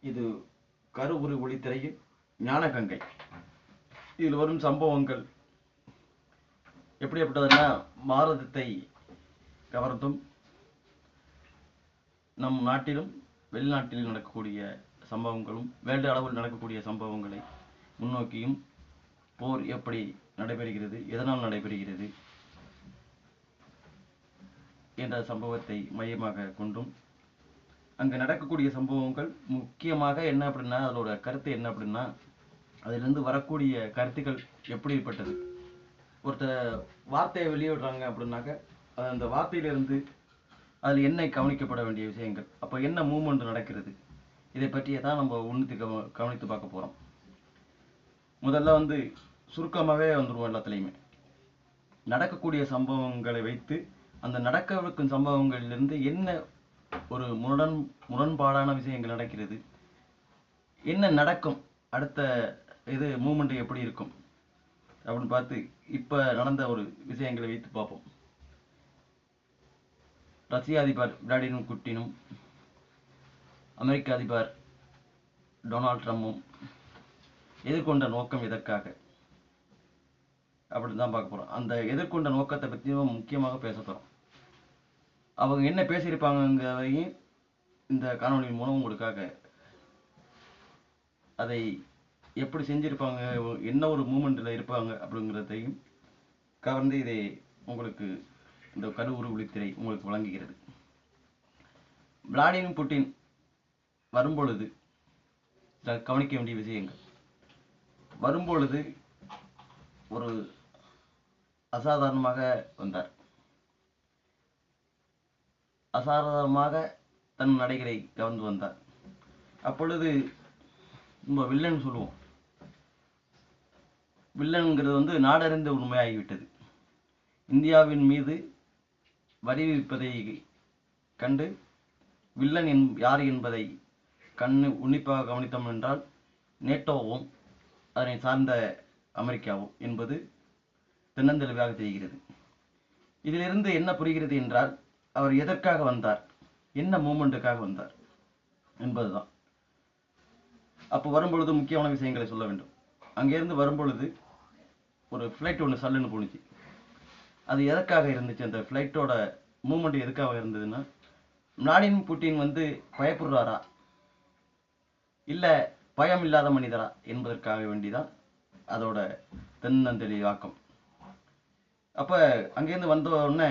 இது கருவுரு ஒளித்திரையில் ஞானகங்கை. இதில் வரும் சம்பவங்கள் எப்படிப்பட்டதுன்னா, பாரதத்தை கவர்ந்தும் நம் நாட்டிலும் வெளிநாட்டிலும் நடக்கக்கூடிய சம்பவங்களும் வேல்டு அளவில் நடக்கக்கூடிய சம்பவங்களை முன்னோக்கியும், போர் எப்படி நடைபெறுகிறது, எதனால் நடைபெறுகிறது என்ற சம்பவத்தை மையமாக கொண்டும், அங்கே நடக்கக்கூடிய சம்பவங்கள் முக்கியமாக என்ன அப்படின்னா, அதோட கருத்து என்ன அப்படின்னா, அதிலிருந்து வரக்கூடிய கருத்துக்கள் எப்படிப்பட்டது. ஒருத்தர் வார்த்தையை வெளியிடுறாங்க அப்படின்னாக்க, அந்த வார்த்தையிலிருந்து அதில் என்ன கவனிக்கப்பட வேண்டிய விஷயங்கள், அப்போ என்ன மூவ்மெண்ட் நடக்கிறது, இதை பற்றியே தான் நம்ம உன்னித்து கவனித்து பார்க்க போகிறோம். முதல்ல சுருக்கமாகவே வந்துடுவோம். எல்லாத்துலேயுமே நடக்கக்கூடிய சம்பவங்களை வைத்து அந்த நடக்கவிருக்கும் சம்பவங்களிலிருந்து என்ன ஒரு முரண்பாடான விஷயங்கள் நடக்கிறது, என்ன நடக்கும், அடுத்த இது மூமெண்ட் எப்படி இருக்கும் அப்படின்னு பார்த்து இப்போ நடந்த ஒரு விஷயங்களை வைத்து பார்ப்போம். ரஷ்ய அதிபர் விளாடிமிர் புட்டினும் அமெரிக்க அதிபர் டொனால்ட் ட்ரம்பும் எதிர்கொண்ட நோக்கம் எதற்காக அப்படின்னு தான் பார்க்க போகிறோம். அந்த எதிர்கொண்ட நோக்கத்தை பற்றியும் முக்கியமாக பேச போகிறோம். அவங்க என்ன பேசியிருப்பாங்கங்கிறதையும் இந்த காணொலியின் மூலம் உங்களுக்காக, அதை எப்படி செஞ்சிருப்பாங்க, என்ன ஒரு மூமெண்ட்டில் இருப்பாங்க அப்படிங்கிறதையும் கவர்ந்து இதை உங்களுக்கு இந்த கருவுரு ஒளித்திரை உங்களுக்கு வழங்குகிறது. விளாடிமிர் புட்டின் வரும்பொழுது கவனிக்க வேண்டிய விஷயங்கள், வரும்பொழுது ஒரு அசாதாரணமாக வந்தார். அசாதாரணமாக தன் நடைகளை கவர்ந்து வந்தார். அப்பொழுது நம்ம வில்லன் சொல்லுவோம். வில்லன்கிறது நாடறிந்த உண்மையாகிவிட்டது. இந்தியாவின் மீது வரி விதிப்பதை கண்டு வில்லன் யார் என்பதை உன்னிப்பாக கவனித்தோம் என்றால், நேட்டோவும் அதனை சார்ந்த அமெரிக்காவும் என்பது தென்னந்தெளிவாக தெரிகிறது. இதிலிருந்து என்ன புரிகிறது என்றால், அவர் எதற்காக வந்தார், என்ன மூமெண்ட்டுக்காக வந்தார் என்பதுதான். அப்போ வரும்பொழுது முக்கியமான விஷயங்களை சொல்ல வேண்டும். அங்கேருந்து வரும்பொழுது ஒரு ஃப்ளைட் ஒன்று சல்லுன்னு போணுச்சு. அது எதற்காக இருந்துச்சு, அந்த ஃப்ளைட்டோட மூமெண்ட் எதுக்காக இருந்ததுன்னா, விளாடிமிர் புட்டின் பயப்படுறாரா இல்லை பயம் இல்லாத மனிதரா என்பதற்காக வேண்டிதான் அதோட தென்னந்தெளிவாக்கம். அப்போ அங்கேருந்து வந்த உடனே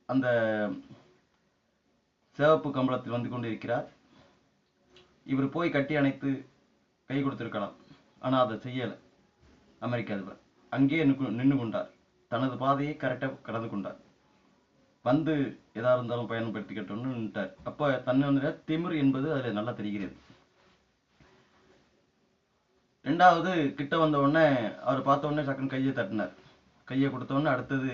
அந்த சிவப்பு கம்பளத்தில் வந்து கொண்டிருக்கிறார். இவர் போய் கட்டி அணைத்து கை கொடுத்திருக்கலாம், ஆனால் அதை செய்யலை. அமெரிக்க அதிபர் அங்கேயே நின்று கொண்டார். தனது பாதையை கரெக்டாக கடந்து கொண்டார். எதா இருந்தாலும் பயன்படுத்திக்கிட்டோன்னு நின்றுட்டார். அப்போ தன்னுடைய திமிர் என்பது அதில் நல்லா தெரிகிறது. ரெண்டாவது, கிட்ட வந்த உடனே அவர் பார்த்த உடனே சக்குன்னு கையை தட்டினார். கையை கொடுத்த உடனே அடுத்தது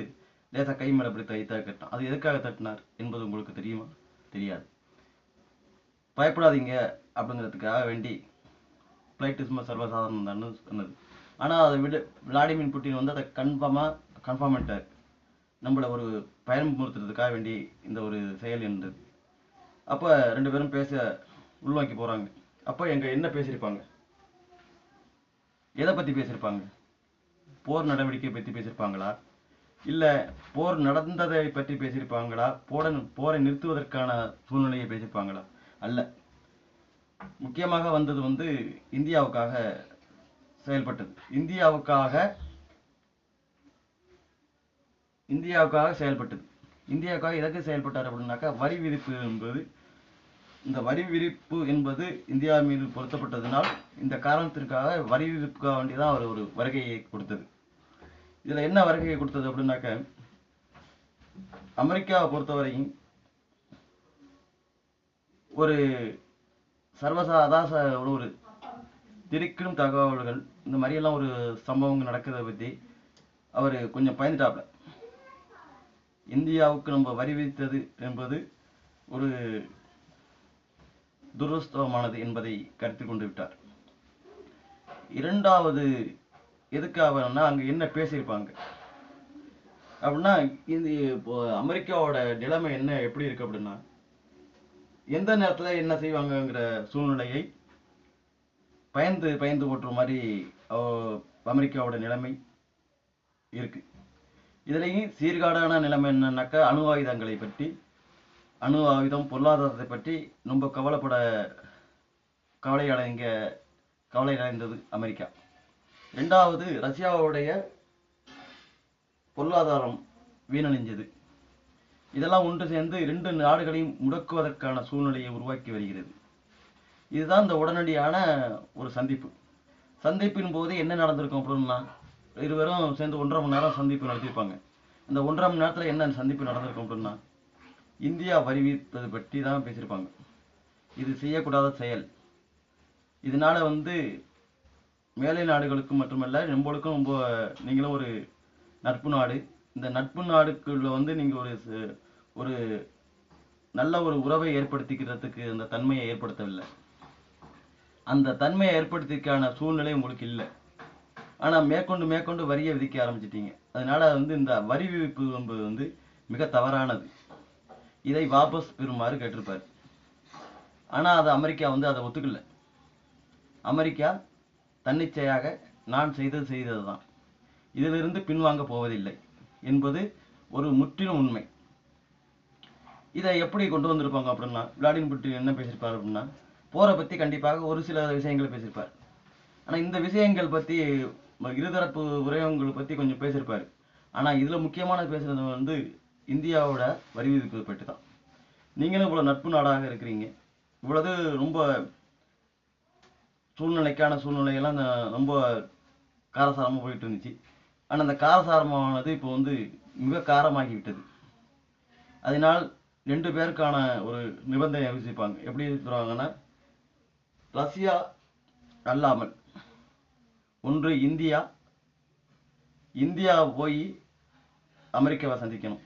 லேசா கை மேலே அப்படி தைத்தாக கட்டினார். அது எதுக்காக தட்டினார் என்பது உங்களுக்கு தெரியுமா? தெரியாது. பயப்படாதீங்க அப்படிங்கிறதுக்காக வேண்டி ஃப்ளைட்டு சும்மா சர்வசாதாரணம் தான் சொன்னது. ஆனால் அதை விளாடிமிர் புட்டின் அதை கன்ஃபார்ம் பண்ணிட்டார். நம்மளை ஒரு பயன்படுத்துறதுக்காக வேண்டி இந்த ஒரு செயல் இருந்தது. அப்போ ரெண்டு பேரும் பேச உள்வாக்கி போகிறாங்க. அப்போ என்ன பேசியிருப்பாங்க, எதை பற்றி பேசியிருப்பாங்க? போர் நடவடிக்கை பற்றி பேசியிருப்பாங்களா, இல்லை போர் நடந்ததை பற்றி பேசியிருப்பாங்களா, போரை நிறுத்துவதற்கான சூழ்நிலையை பேசியிருப்பாங்களா? அல்ல. முக்கியமாக வந்தது இந்தியாவுக்காக செயல்பட்டது. இந்தியாவுக்காக செயல்பட்டது. இந்தியாவுக்காக எதற்கு செயல்பட்டார் அப்படின்னாக்கா, வரி விதிப்பு என்பது, இந்த வரி விதிப்பு என்பது இந்தியா மீது பொருத்தப்பட்டதுனால் இந்த காரணத்திற்காக வரி விதிப்புக்காக வேண்டிதான் அவர் ஒரு வருகையை கொடுத்தது. இதுல என்ன வருகையை கொடுத்தது அப்படின்னாக்க, அமெரிக்காவை பொறுத்தவரையும் ஒரு ஒரு திடுக்கிடும் தகவல்கள், இந்த மாதிரியெல்லாம் ஒரு சம்பவங்கள் நடக்கிறத பற்றி அவர் கொஞ்சம் பயந்துட்டாப்ல. இந்தியாவுக்கு நம்ம வரி விதித்தது என்பது ஒரு துரஸ்தவமானது என்பதை கருத்தில் கொண்டு விட்டார். இரண்டாவது, எதுக்காகனா அங்க என்ன பேசியிருப்பாங்க அப்படின்னா, இப்போ அமெரிக்காவோட நிலைமை என்ன எப்படி இருக்கு அப்படின்னா, எந்த நேரத்துல என்ன செய்வாங்கங்கிற சூழ்நிலையை பயந்து பயந்து ஓட்டுற மாதிரி அமெரிக்காவோட நிலைமை இருக்கு. இதுலயும் சீர்காடான நிலைமை என்னன்னாக்கா அணு ஆயுதங்களை பற்றி, அணு ஆயுதம் பொருளாதாரத்தை பற்றி ரொம்ப கவலை அடைந்தது அமெரிக்கா. இரண்டாவது, ரஷ்யாவுடைய பொருளாதாரம் வீணடைஞ்சது. இதெல்லாம் ஒன்று சேர்ந்து இரண்டு நாடுகளையும் முடக்குவதற்கான சூழ்நிலையை உருவாக்கி வருகிறது. இதுதான் இந்த உடனடியான ஒரு சந்திப்பு. சந்திப்பின் போது என்ன நடந்திருக்கும் அப்படின்னா, இருவரும் சேர்ந்து 1.5 மணி நேரம் சந்திப்பு நடத்தியிருப்பாங்க. அந்த 1.5 மணி நேரத்துல என்ன சந்திப்பு நடந்திருக்கும் அப்படின்னா, இந்தியா வரி விதிப்பது பற்றி தான் பேசியிருப்பாங்க. இது செய்யக்கூடாத செயல். இதனால மேலை நாடுகளுக்கு மட்டுமல்ல, நம்மளுக்கும் ரொம்ப, நீங்களும் ஒரு நட்பு நாடு, இந்த நட்பு நாடுக்குள்ள நீங்க ஒரு நல்ல ஒரு உறவை ஏற்படுத்திக்கிறதுக்கு அந்த தன்மையை ஏற்படுத்தவில்லை. அந்த தன்மையை ஏற்படுத்திக்கான சூழ்நிலை உங்களுக்கு இல்லை. ஆனா மேற்கொண்டு வரியை விதிக்க ஆரம்பிச்சிட்டீங்க. அதனால இந்த வரி விதிப்பு என்பது மிக தவறானது. இதை வாபஸ் பெறுமாறு கேட்டிருப்பாரு. ஆனா அது அமெரிக்கா அதை ஒத்துக்கல. அமெரிக்கா தன்னிச்சையாக நான் செய்ததுதான், இதிலிருந்து பின்வாங்க போவதில்லை என்பது ஒரு முற்றிலும் உண்மை. இதை எப்படி கொண்டு வந்திருப்பாங்க அப்படின்னா, விளாடிமிர் புட்டின் என்ன பேசியிருப்பார் அப்படின்னா, போரை பத்தி கண்டிப்பாக ஒரு சில விஷயங்களை பேசியிருப்பார். ஆனா இந்த விஷயங்கள் பத்தி, இருதரப்பு உறவுகள் பத்தி கொஞ்சம் பேசியிருப்பாரு. ஆனா இதுல முக்கியமான பேசுறது இந்தியாவோட வரி விதிப்பு பற்றி தான். நீங்களும் இவ்வளவு நட்பு நாடாக இருக்கிறீங்க, இவ்வளவு ரொம்ப சூழ்நிலையெல்லாம் ரொம்ப காரசாரமா போயிட்டு இருந்துச்சு. ஆனா அந்த காரசாரமானது இப்போ மிக காரமாகி விட்டது. அதனால் 2 பேருக்கான ஒரு நிபந்தனை விதிப்பாங்க. எப்படி சொல்றாங்கன்னா, ரஷ்யா அல்லாமல் ஒன்று இந்தியா போய் அமெரிக்காவை சந்திக்கணும்,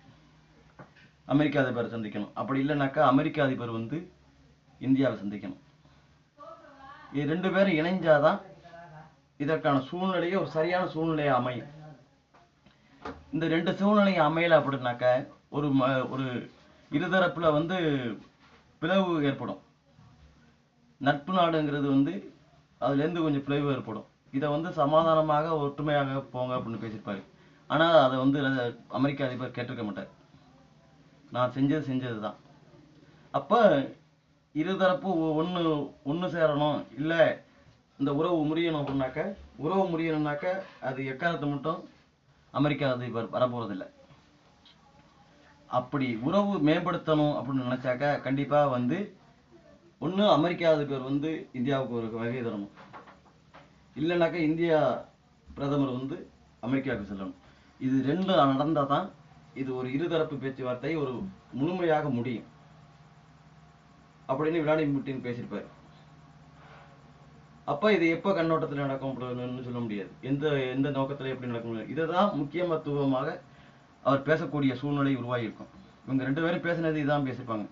அமெரிக்க அதிபரை சந்திக்கணும். அப்படி இல்லைனாக்கா அமெரிக்க அதிபர் இந்தியாவை சந்திக்கணும். இது 2 பேரும் இணைஞ்சாதான் இதற்கான சூழ்நிலையை ஒரு சரியான சூழ்நிலையை அமையும். இந்த 2 சூழ்நிலையை அமையல அப்படின்னாக்க ஒரு இருதரப்புல பிளவு ஏற்படும். நட்பு நாடுங்கிறது அதுல இருந்து கொஞ்சம் பிளவு ஏற்படும். இதை சமாதானமாக ஒற்றுமையாக போங்க அப்படின்னு பேசியிருப்பாரு. ஆனா அதை அமெரிக்க அதிபர் கேட்டிருக்க மாட்டார். நான் செஞ்சதுதான். அப்ப இருதரப்பு ஒண்ணு சேரணும், இல்ல இந்த உறவு முறியணும்னாக்க அது எக்காரணத்தை மட்டும் அமெரிக்கா அதிபர் வரப்போறதில்லை. அப்படி உறவு மேம்படுத்தணும் அப்படின்னு நினைச்சாக்க கண்டிப்பா ஒண்ணு அமெரிக்க அதிபர் இந்தியாவுக்கு ஒரு வகை தரணும், இல்லைனாக்க இந்தியா பிரதமர் அமெரிக்காவுக்கு செல்லணும். இது 2 நடந்தாதான் இது ஒரு இருதரப்பு பேச்சுவார்த்தை ஒரு முழுமையாக முடியும் அப்படின்னு விளாடிமிர் புட்டின் பேசியிருப்பாரு. அப்ப இது எப்ப கண்ணோட்டத்தில் நடக்கும் அப்படின்னு சொல்ல முடியாது. எந்த நோக்கத்துல எப்படி நடக்க முடியாது. இதுதான் முக்கியத்துவமாக அவர் பேசக்கூடிய சூழ்நிலை உருவாகி இருக்கும். இவங்க 2 பேரும் பேசினது இதான் பேசியிருப்பாங்க.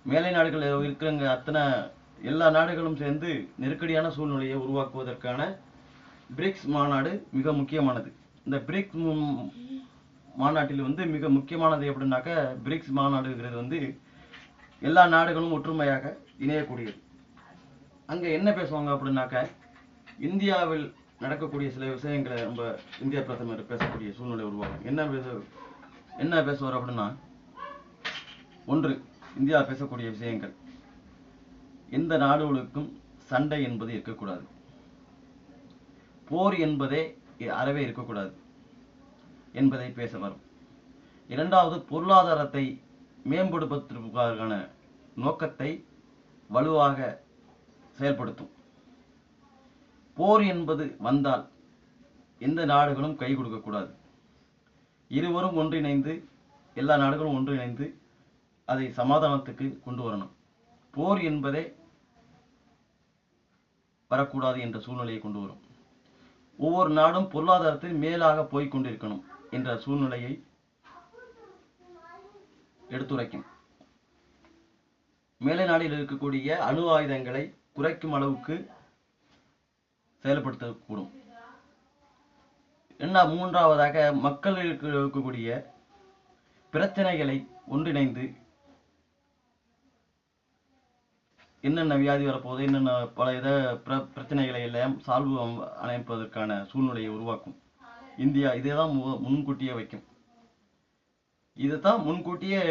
மேலை நாடுகள் இருக்கிற எல்லா நாடுகளும் சேர்ந்து நெருக்கடியான சூழ்நிலையை உருவாக்குவதற்கான பிரிக்ஸ் மாநாடு மிக முக்கியமானது. இந்த பிரிக்ஸ் மாநாட்டில் மிக முக்கியமானது எப்படின்னாக்க, பிரிக்ஸ் மாநாடுங்கிறது எல்லா நாடுகளும் ஒற்றுமையாக இணையக்கூடியது. அங்க என்ன பேசுவாங்க அப்படின்னாக்க, இந்தியாவில் நடக்கக்கூடிய சில விஷயங்களை நம்ம இந்திய பிரதமர் பேசக்கூடிய சூழ்நிலை உருவாகும். என்ன பேசுவார் அப்படின்னா, ஒன்று, இந்தியா பேசக்கூடிய விஷயங்கள், எந்த நாடுகளுக்கும் சண்டை என்பது இருக்கக்கூடாது, போர் என்பதே அறவே இருக்கக்கூடாது என்பதை பேச வரும். இரண்டாவது, பொருளாதாரத்தை மேம்படுத்துவதற்கான நோக்கத்தை வலுவாக செயல்படுத்தும். போர் என்பது வந்தால் எந்த நாடுகளும் கை கொடுக்கக்கூடாது, இருவரும் ஒன்றிணைந்து, எல்லா நாடுகளும் ஒன்றிணைந்து அதை சமாதானத்துக்கு கொண்டு வரணும். போர் என்பதே வரக்கூடாது என்ற சூழ்நிலையை கொண்டு வரும். ஒவ்வொரு நாடும் பொருளாதாரத்தில் மேலாக போய்க் கொண்டிருக்கணும் என்ற சூழ்நிலையை எடுத்துரைக்கும். மேலை நாட்டில் இருக்கக்கூடிய அணு ஆயுதங்களை குறைக்கும் அளவுக்கு செயல்படுத்தக்கூடும். மூன்றாவதாக, மக்களுக்கு இருக்கக்கூடிய பிரச்சனைகளை ஒன்றிணைந்து என்னென்ன வியாதி வரப்போகுது, என்னென்ன பல பிரச்சனைகளை எல்லாம் சால்வ் அமைப்பதற்கான சூழ்நிலையை உருவாக்கும். இந்தியா இதை தான் முன்கூட்டியே வைக்கும். இதைத்தான் முன்கூட்டியே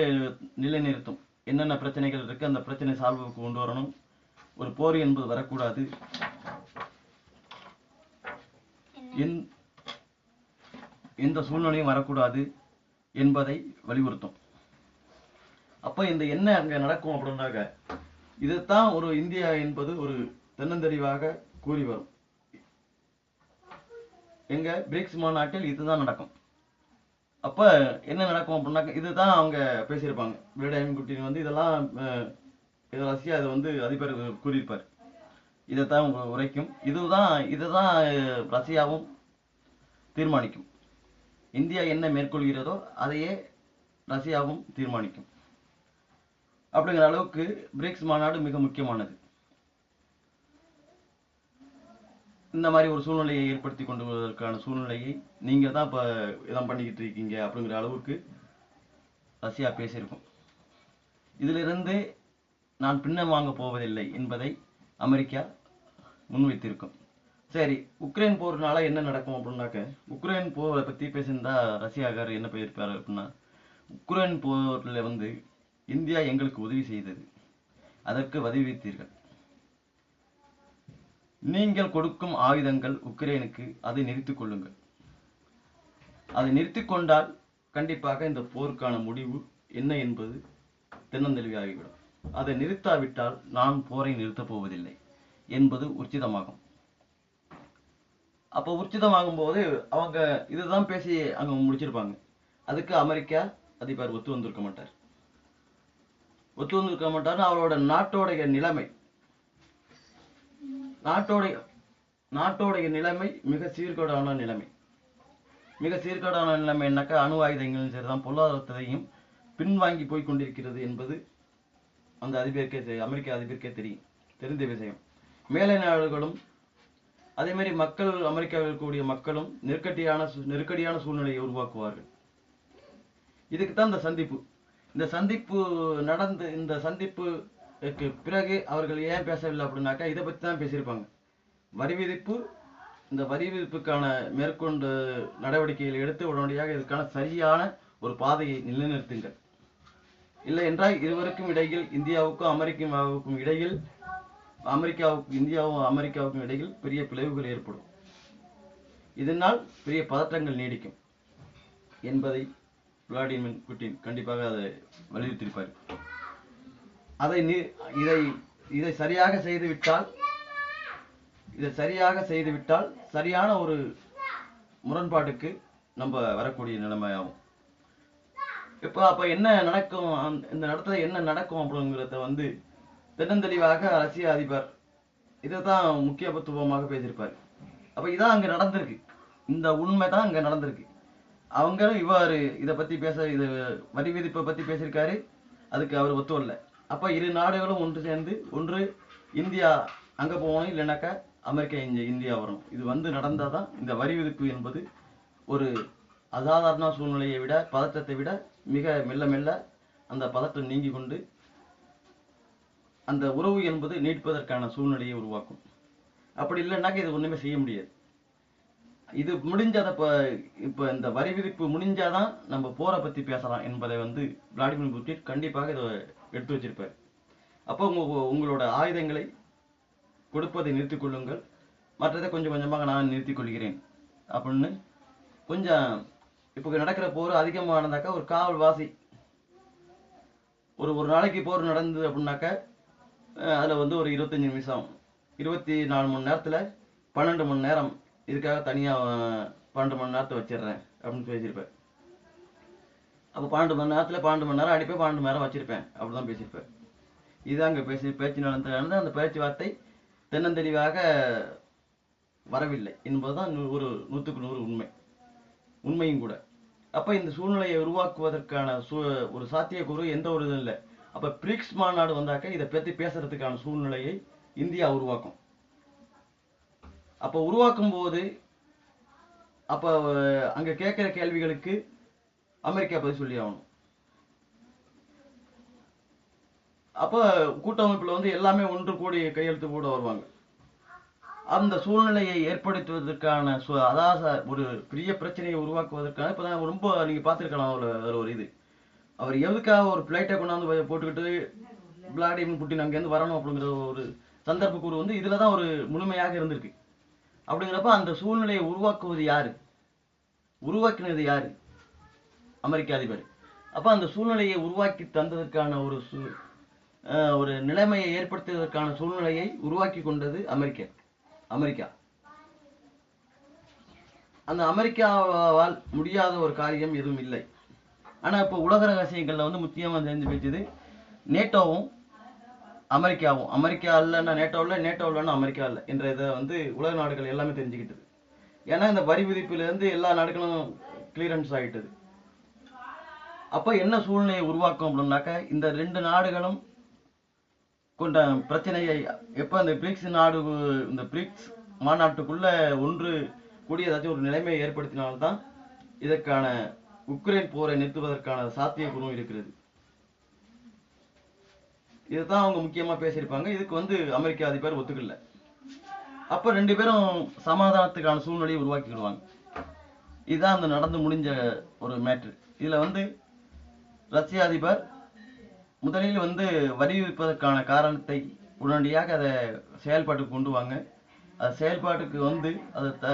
நிலைநிறுத்தும். என்னென்ன பிரச்சனைகள் இருக்கு, அந்த பிரச்சனை சால்வுக்கு கொண்டு வரணும். ஒரு போர் என்பது வரக்கூடாது, எந்த சூழ்நிலையும் வரக்கூடாது என்பதை வலியுறுத்தும். அப்ப இந்த என்ன அங்க நடக்கும் அப்படின்னாக்க, இதுதான் ஒரு இந்தியா என்பது ஒரு தென்னந்தெளிவாக கூறி வரும். எங்க பிரிக்ஸ் மாநாட்டில் இதுதான் நடக்கும். அப்ப என்ன நடக்கும் அப்படின்னாக்க, இதுதான் அவங்க பேசியிருப்பாங்க. விளாடிமிர் புட்டின் வந்து இதெல்லாம் ரஷ்யா இதை வந்து அதிபர் கூறியிருப்பார். இதைத்தான் உரைக்கும். இதுதான் ரஷ்யாவும் தீர்மானிக்கும். இந்தியா என்ன மேற்கொள்கிறதோ அதையே ரஷ்யாவும் தீர்மானிக்கும். அப்படிங்கிற அளவுக்கு பிரிக்ஸ் மாநாடு மிக முக்கியமானது. இந்த மாதிரி ஒரு சூழ்நிலையை ஏற்படுத்தி கொண்டு வருவதற்கான சூழ்நிலையை நீங்க தான் இப்ப இதான் பண்ணிக்கிட்டு இருக்கீங்க அப்படிங்கிற அளவுக்கு ரஷ்யா பேசியிருக்கும். இதிலிருந்து நான் பின்னம் வாங்க போவதில்லை என்பதை அமெரிக்கா முன்வைத்திருக்கும். சரி, உக்ரைன் போர்னால என்ன நடக்கும் அப்படின்னாக்க, உக்ரைன் போரை பத்தி பேசியிருந்தா ரஷ்யாக்காரர் என்ன பேசியிருப்பாரு அப்படின்னா, உக்ரைன் போர்ல வந்து இந்தியா எங்களுக்கு உதவி செய்தது, அதற்கு வதிவித்தீர்கள். நீங்கள் கொடுக்கும் ஆயுதங்கள் உக்ரைனுக்கு, அதை நிறுத்திக் கொள்ளுங்கள். அதை நிறுத்திக் கொண்டால் கண்டிப்பாக இந்த போருக்கான முடிவு என்ன என்பது தென்னந்தெளிவாகிவிடும். அதை நிறுத்தாவிட்டால் நான் போரை நிறுத்தப் போவதில்லை என்பது உச்சிதமாகும். அப்போ உச்சிதமாகும் போது அவங்க இதுதான் பேசி அங்க முடிச்சிருப்பாங்க. அதுக்கு அமெரிக்கா அதிபர் ஒத்து வந்திருக்க மாட்டார். அவரோட நாட்டோடைய நிலைமை மிக சீர்கேடான நிலைமை என்னக்கா, அணு ஆயுதங்களும் சரிதான், பொருளாதாரத்தையும் பின்வாங்கி போய் கொண்டிருக்கிறது என்பது அந்த அமெரிக்க அதிபருக்கே தெரிந்த விஷயம். மேலை நாடுகளும் அதே மாதிரி அமெரிக்காவில் இருக்கக்கூடிய மக்களும் நெருக்கடியான சூழ்நிலையை உருவாக்குவார்கள். இதுக்குத்தான் இந்த சந்திப்பு நடந்து, இந்த சந்திப்புக்கு பிறகு அவர்கள் ஏன் பேசவில்லை அப்படின்னாக்கா, இதை பத்தி தான் பேசியிருப்பாங்க. இந்த வரி விதிப்புக்கான மேற்கொண்ட நடவடிக்கைகளை எடுத்து உடனடியாக இதுக்கான சரியான ஒரு பாதையை நிலைநிறுத்துங்கள். இல்லை என்றால் இருவருக்கும் இடையில், இந்தியாவுக்கும் அமெரிக்காவுக்கும் இடையில் பெரிய பிளவுகள் ஏற்படும். இதனால் பெரிய பதற்றங்கள் நீடிக்கும் என்பதை விளாடிமிர் புட்டின் கண்டிப்பாக அதை வலியுறுத்தியிருப்பார். இதை சரியாக செய்துவிட்டால் சரியான ஒரு முரண்பாட்டுக்கு நம்ம வரக்கூடிய நிலைமையாகும். அப்ப என்ன நடக்கும், இந்த இடத்துல என்ன நடக்கும் அப்படிங்கிறத வந்து தென்னந்தெளிவாக ரஷ்ய அதிபர் இதைதான் முக்கியத்துவமாக பேசியிருப்பார். அப்ப இதான் அங்க நடந்திருக்கு, இந்த உண்மைதான் அங்க நடந்திருக்கு. அவங்களும் இவ்வாறு இதை பத்தி இது வரி விதிப்பை பத்தி பேசியிருக்காரு, அதுக்கு அவர் ஒத்துவரல. அப்ப இரு நாடுகளும் ஒன்று சேர்ந்து, ஒன்று இந்தியா அங்க போகணும், இல்லைனாக்கா அமெரிக்கா இந்தியா வரணும். இது வந்து நடந்தாதான் இந்த வரி விதிப்பு என்பது ஒரு அசாதாரண சூழ்நிலையை விட, பதற்றத்தை விட மிக மெல்ல மெல்ல அந்த பதற்றம் நீங்கி கொண்டு அந்த உறவு என்பது நீடிப்பதற்கான சூழ்நிலையை உருவாக்கும். அப்படி இல்லைன்னாக்க இது ஒண்ணுமே செய்ய முடியாது. இது முடிஞ்சத இப்ப இந்த வரி விதிப்பு முடிஞ்சாதான் நம்ம போரை பத்தி பேசலாம் என்பதை வந்து விளாடிமிர் புட்டின் கண்டிப்பாக இதை எடுத்து வச்சிருப்பார். அப்போ உங்களோட ஆயுதங்களை கொடுப்பதை நிறுத்திக் கொள்ளுங்கள், மற்றதை கொஞ்சம் கொஞ்சமாக நான் நிறுத்திக் கொள்கிறேன் அப்படின்னு கொஞ்சம். இப்போ நடக்கிற போர் அதிகமானதாக்கா, ஒரு காவல்வாசி ஒரு நாளைக்கு போர் நடந்தது அப்படின்னாக்க, அதுல வந்து ஒரு 25 நிமிஷம் 24 மணி நேரத்துல 12 மணி நேரம் இதுக்காக தனியா 12 மணி நேரத்தை வச்சிடுறேன் அப்படின்னு பேசியிருப்பேன். அப்போ 12 மணி நேரத்துல 12 மணி நேரம் அடிப்பேன், 12 மணி நேரம் வச்சிருப்பேன் அப்படிதான் பேசியிருப்பேன். இதுதான் அங்க பேச்சு நடந்த அந்த பேச்சுவார்த்தை தென்னந்தெளிவாக வரவில்லை என்பதுதான் 100க்கு 100 உண்மையும் கூட. அப்ப இந்த சூழ்நிலையை உருவாக்குவதற்கான ஒரு சாத்தியக்கூறு எந்த ஒரு இதுவும் இல்லை. அப்ப பிரிக்ஸ் மாநாடு வந்தாக்க இதை பத்தி பேசுறதுக்கான சூழ்நிலையை இந்தியா உருவாக்கும். அப்ப உருவாக்கும் போது அப்ப அங்க கேட்கிற கேள்விகளுக்கு அமெரிக்கா பதில் சொல்லி ஆகணும். அப்போ கூட்டமைப்புல வந்து எல்லாமே ஒன்று கூடி கையெழுத்து போட வருவாங்க. அந்த சூழ்நிலையை ஏற்படுத்துவதற்கான அதாவது ஒரு பெரிய பிரச்சனையை உருவாக்குவதற்கான இப்பதான் ரொம்ப நீங்க பார்த்திருக்கலாம். அதுல ஒரு இது அவர் எதுக்காக ஒரு பிளைட்டை கொண்டாந்து போட்டுக்கிட்டு விளாடிமிர் புட்டின் அங்கேருந்து வரணும் அப்படிங்கிற ஒரு சந்தர்ப்ப கூறு வந்து இதுல தான் ஒரு முழுமையாக இருந்திருக்கு. அப்படிங்கிறப்ப அந்த சூழ்நிலையை உருவாக்குவது யாரு? உருவாக்கினது யாரு? அமெரிக்க அதிபர். அப்ப அந்த சூழ்நிலையை உருவாக்கி தந்ததற்கான ஒரு நிலைமையை ஏற்படுத்துவதற்கான சூழ்நிலையை உருவாக்கி கொண்டது அமெரிக்கா. அந்த அமெரிக்காவால் முடியாத ஒரு காரியம் எதுவும் இல்லை. ஆனா இப்போ உலக ரகசியங்கள்ல வந்து முக்கியமா தெரிஞ்சு போச்சுது நேட்டோவும் அமெரிக்காவும். அமெரிக்கா இல்லைன்னா நேட்டோ இல்லை, நேட்டோ இல்லைன்னா அமெரிக்கா இல்லை என்ற இதை வந்து உலக நாடுகள் எல்லாமே தெரிஞ்சுக்கிட்டது. ஏன்னா இந்த வரி விதிப்புல இருந்து எல்லா நாடுகளும் கிளியரன்ஸ் ஆகிட்டது. அப்ப என்ன சூழ்நிலையை உருவாக்கும் அப்படின்னாக்க இந்த 2 நாடுகளும் கொண்ட பிரச்சனையை எப்ப இந்த பிரிக்ஸ் மாநாட்டுக்குள்ள ஒன்று கூடிய ஏதாச்சும் ஒரு நிலைமையை ஏற்படுத்தினால்தான் இதற்கான உக்ரைன் போரை நிறுத்துவதற்கான சாத்தியக்கூறும் இருக்கிறது. இதுதான் அவங்க முக்கியமா பேசியிருப்பாங்க. இதுக்கு வந்து அமெரிக்க அதிபர் ஒத்துக்கல. அப்ப 2 பேரும் சமாதானத்துக்கான சூழ்நிலையை உருவாக்கிடுவாங்க. இதுதான் அந்த நடந்து முடிஞ்ச ஒரு மேட்ரு. இதுல வந்து ரஷ்ய அதிபர் முதலில் வந்து வரி விதிப்பதற்கான காரணத்தை உடனடியாக அதை செயல்பாட்டுக்கு கொண்டு வாங்க. அது செயல்பாட்டுக்கு வந்து அதை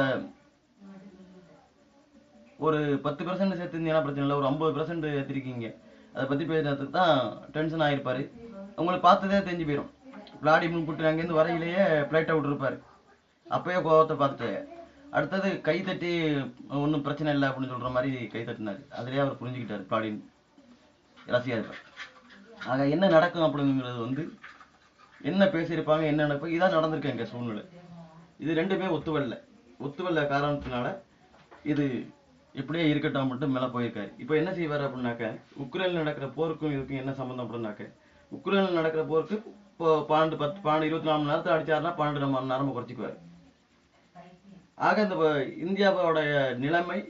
ஒரு 10% சேர்த்துருந்தீங்கன்னா பிரச்சனை இல்லை, ஒரு 50% ஏற்றிருக்கீங்க. அதை பற்றி பேசுறதுக்கு தான் டென்ஷன் ஆகிருப்பாரு. உங்களுக்கு பார்த்ததே தெரிஞ்சு போயிடும். விளாடிமிர் புட்டின் அங்கேருந்து வரையிலேயே ஃப்ளைட்டை விட்டுருப்பாரு. அப்பயே கோபத்தை பார்த்துட்டு அடுத்தது கை தட்டி ஒன்றும் பிரச்சனை இல்லை அப்படின்னு சொல்கிற மாதிரி கை தட்டினார். அதிலேயே அவர் புரிஞ்சுக்கிட்டார் விளாடிமிர் ரஷ்யா அதிபர். ஆக என்ன நடக்கும் அப்படிங்கிறது வந்து என்ன பேசியிருப்பாங்க, என்ன நடப்பாங்க, இதான் நடந்திருக்கு எங்கள் சூழ்நிலை. இது 2மே ஒத்துவல்ல காரணத்தினால இது இப்படியே இருக்கட்டும் மட்டும் மேலே போயிருக்காரு. இப்போ என்ன செய்வார் அப்படின்னாக்க உக்ரைனில் நடக்கிற போருக்கும் இதுக்கும் என்ன சம்மந்தம் அப்படின்னாக்க உக்ரைனில் நடக்கிற போருக்கு இப்போ 24 மணி நேரத்தில் அடிச்சாருன்னா 12 மணி நேரம் குறைச்சிக்குவார். ஆக இந்த இந்தியாவோடைய நிலைமை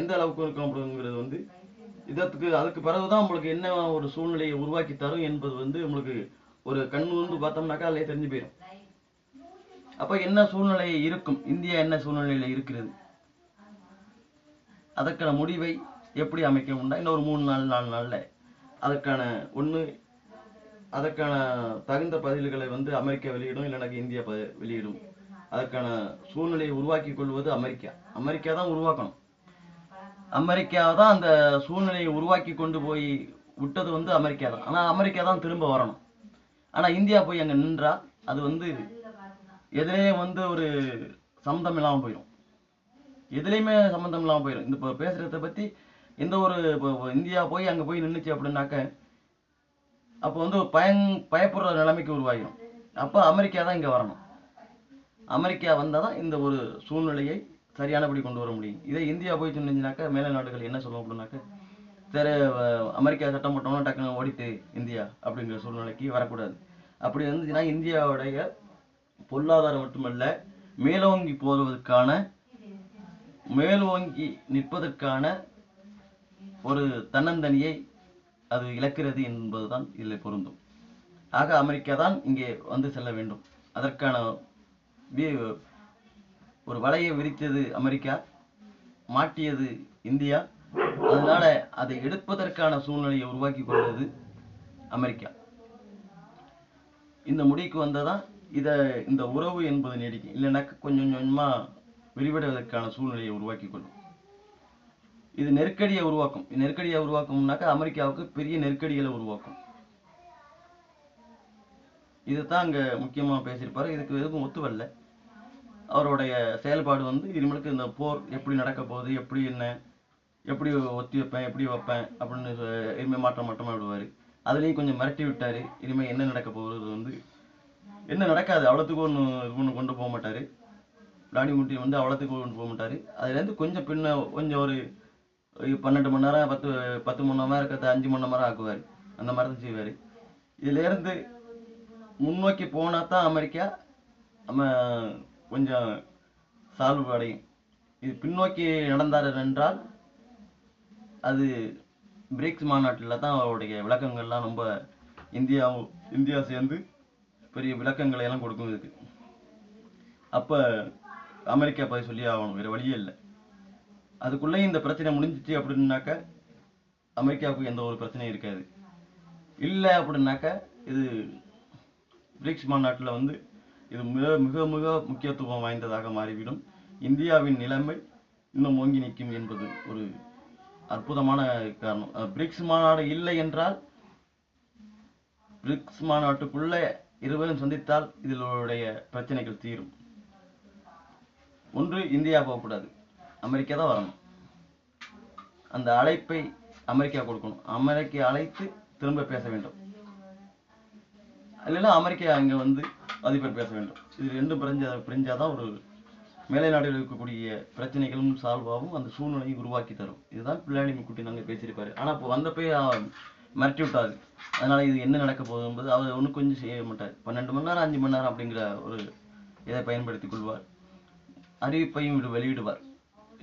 எந்த அளவுக்கு இருக்கும் அப்படிங்கிறது வந்து அதுக்கு பிறகுதான் உங்களுக்கு என்ன ஒரு சூழ்நிலையை உருவாக்கி தரும் என்பது வந்து உங்களுக்கு ஒரு கண் வந்து பார்த்தோம்னாக்கா அதிலே தெரிஞ்சு போயிடும். அப்ப என்ன சூழ்நிலை இருக்கும், இந்தியா என்ன சூழ்நிலையில இருக்கிறது, அதற்கான முடிவை எப்படி அமைக்கணும்னா இன்னொரு 3-4 நாள்ல அதற்கான தகுந்த பதில்களை வந்து அமெரிக்கா வெளியிடும், இல்லைன்னா இந்தியா வெளியிடும். அதற்கான சூழ்நிலையை உருவாக்கி கொள்வது அமெரிக்கா தான் உருவாக்கணும். அமெரிக்கா தான் அந்த சூழ்நிலையை உருவாக்கி கொண்டு போய் விட்டது வந்து அமெரிக்கா தான். ஆனா அமெரிக்கா தான் திரும்ப வரணும். ஆனா இந்தியா போய் அங்க நின்றா அது வந்து எதிலேயே வந்து ஒரு சம்மந்தம் இல்லாம போயிடும். எதுலையுமே சம்மந்தம் இல்லாம போயிடும். இந்த இப்போ பேசுறத பத்தி எந்த ஒரு இந்தியா போய் அங்க போய் நின்றுச்சு அப்படின்னாக்க அப்போ வந்து பயப்படுற நிலைமைக்கு உருவாகிடும். அப்போ அமெரிக்கா தான் இங்க வரணும். அமெரிக்கா வந்தாதான் இந்த ஒரு சூழ்நிலையை சரியானபடி கொண்டு வர முடியும். இதே இந்தியா போய் சொன்னீங்கன்னாக்கா மேல நாடுகள் என்ன சொல்லும் அப்படின்னாக்க சரி அமெரிக்கா சட்டம் போட்டோம்னா டக்குன்னு ஓடிட்டு இந்தியா அப்படிங்கிற சூழ்நிலைக்கு வரக்கூடாது. அப்படி இருந்துச்சுன்னா இந்தியாவுடைய பொருளாதாரம் மட்டுமல்ல மேலோங்கி நிற்பதற்கான ஒரு தன்னந்தனியை அது இழக்கிறது என்பதுதான் இதில் பொருந்தும். ஆக அமெரிக்கா தான் இங்கே வந்து செல்ல வேண்டும். அதற்கான ஒரு வலையை விரித்தது அமெரிக்கா, மாட்டியது இந்தியா. அதனால அதை எடுப்பதற்கான சூழ்நிலையை உருவாக்கி கொள்வது அமெரிக்கா. இந்த முடிவுக்கு வந்ததான் இந்த உறவு என்பது நீடிக்கும். இல்லைனாக்க கொஞ்சம் கொஞ்சமா விரிவடைவதற்கான சூழ்நிலையை உருவாக்கி கொள்ளும். இது நெருக்கடியை உருவாக்கும்னாக்க அமெரிக்காவுக்கு பெரிய நெருக்கடிகளை உருவாக்கும். இதுதான் அங்க முக்கியமா பேசியிருப்பாரு. இதுக்கு எதுவும் ஒத்து வரல. அவருடைய செயல்பாடு வந்து இனிமேலுக்கு இந்த போர் எப்படி நடக்க போகுது, எப்படி ஒத்தி வைப்பேன், எப்படி வைப்பேன் அப்படின்னு இனிமேல் மாற்றமா விடுவாரு. அதுலேயும் கொஞ்சம் மிரட்டி விட்டாரு. இனிமேல் என்ன நடக்க போகிறது வந்து என்ன நடக்காது, அவ்வளோத்துக்கு ஒன்று கொண்டு போக மாட்டாரு. விளாடிமிர் புட்டின் வந்து அவ்வளோத்துக்கு கொண்டு போக மாட்டாரு. அதுலேருந்து கொஞ்சம் ஒரு 12 மணி நேரம் 10 மணி நேரம் இருக்கிறத 5 மணி நேரம் ஆக்குவார். அந்த மாதிரி தான் செய்வார். இதுலேருந்து முன்னோக்கி போனா தான் அமெரிக்கா நம்ம கொஞ்சம் சால்வ் அடையும். இது பின்னோக்கி நடந்தார் என்றால் அது பிரிக்ஸ் மாநாட்டில் தான் அவருடைய விளக்கங்கள்லாம் ரொம்ப இந்தியாவும் இந்தியா சேர்ந்து பெரிய விளக்கங்களை எல்லாம் கொடுக்கும் இதுக்கு. அப்ப அமெரிக்கா போய் சொல்லி ஆகணும், வேற வழியே இல்லை. அதுக்குள்ளேயும் இந்த பிரச்சனை முடிஞ்சிச்சு அப்படின்னாக்க அமெரிக்காவுக்கு எந்த ஒரு பிரச்சனையும் இருக்காது. இல்லை அப்படின்னாக்க இது பிரிக்ஸ் மாநாட்டில் வந்து இது மிக மிக மிக முக்கியத்துவம் வாய்ந்ததாக மாறிவிடும். இந்தியாவின் நிலைமை இன்னும் ஓங்கி நிற்கும் என்பது ஒரு அற்புதமான காரணம். பிரிக்ஸ் மாநாடு இல்லை என்றால், பிரிக்ஸ் மாநாட்டுக்குள்ள இருவரும் சந்தித்தால் இதனுடைய பிரச்சனைகள் தீரும். ஒன்று, இந்தியா போகக்கூடாது, அமெரிக்கா தான் வரணும். அந்த அழைப்பை அமெரிக்கா கொடுக்கணும். அமெரிக்கா அழைத்து திரும்ப பேச வேண்டும். இல்லைன்னா அமெரிக்கா அங்கே வந்து அதிபர் பேச வேண்டும். இது ரெண்டும் பிரிஞ்சாதான் ஒரு மேலை நாடுகளில் இருக்கக்கூடிய பிரச்சனைகளும் சால்வ் ஆகும், அந்த சூழ்நிலையை உருவாக்கி தரும். இதுதான் பிள்ளையாடி முக்குட்டி நாங்கள் பேசியிருப்பாரு. ஆனால் இப்போ வந்தப்போ மிரட்டி விட்டாரு. அதனால இது என்ன நடக்க போகுது என்பது அவர் ஒன்று கொஞ்சம் செய்ய மாட்டார். 12 மணி நேரம் 5 மணி நேரம் அப்படிங்கிற ஒரு இதை பயன்படுத்திக் கொள்வார். அறிவிப்பையும் வெளியிடுவார்.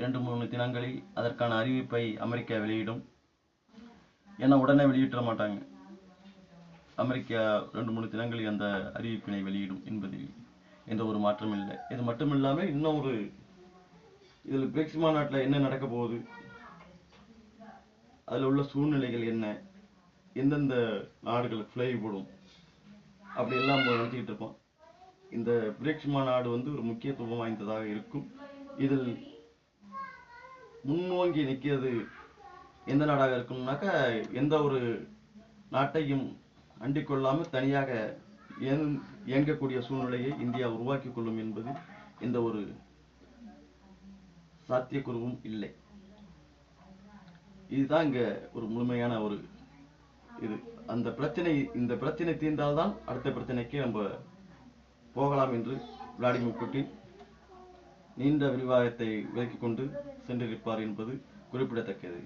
2-3 தினங்களில் அதற்கான அறிவிப்பை அமெரிக்கா வெளியிடும். ஏன்னா உடனே வெளியிட மாட்டாங்க. அமெரிக்கா 2-3 தினங்களில் அந்த அறிவிப்பினை வெளியிடும் என்பதில் எந்த ஒரு மாற்றம் இல்லை. இது மட்டும் இல்லாமல் இன்னும் ஒரு இதில் பிரிக்ஸ் மாநாட்டில் என்ன நடக்க போகுது, அதில் உள்ள சூழ்நிலைகள் என்ன, எந்தெந்த நாடுகள் ஃப்ளை போடும் அப்படி எல்லாம் நினைச்சுக்கிட்டு இருப்போம். இந்த பிரிக்ஸ் மாநாடு வந்து ஒரு முக்கியத்துவம் வாய்ந்ததாக இருக்கும். இதில் முன்னோங்கி நிற்கிறது எந்த நாடாக இருக்கும்னாக்கா, எந்த ஒரு நாட்டையும் அண்டிக் கொள்ளாமல் தனியாக இயங்கக்கூடிய சூழ்நிலையை இந்தியா உருவாக்கி கொள்ளும் என்பது எந்த ஒரு சாத்தியக்கூறும் இல்லை. இதுதான் இங்க ஒரு முழுமையான ஒரு இது. இந்த பிரச்சனை தீர்ந்தால்தான் அடுத்த பிரச்சனைக்கு நம்ம போகலாம் என்று விளாடிமிர் புட்டின் நீண்ட விரிவாகத்தை விலக்கிக் கொண்டு சென்றிருப்பார் என்பது குறிப்பிடத்தக்கது.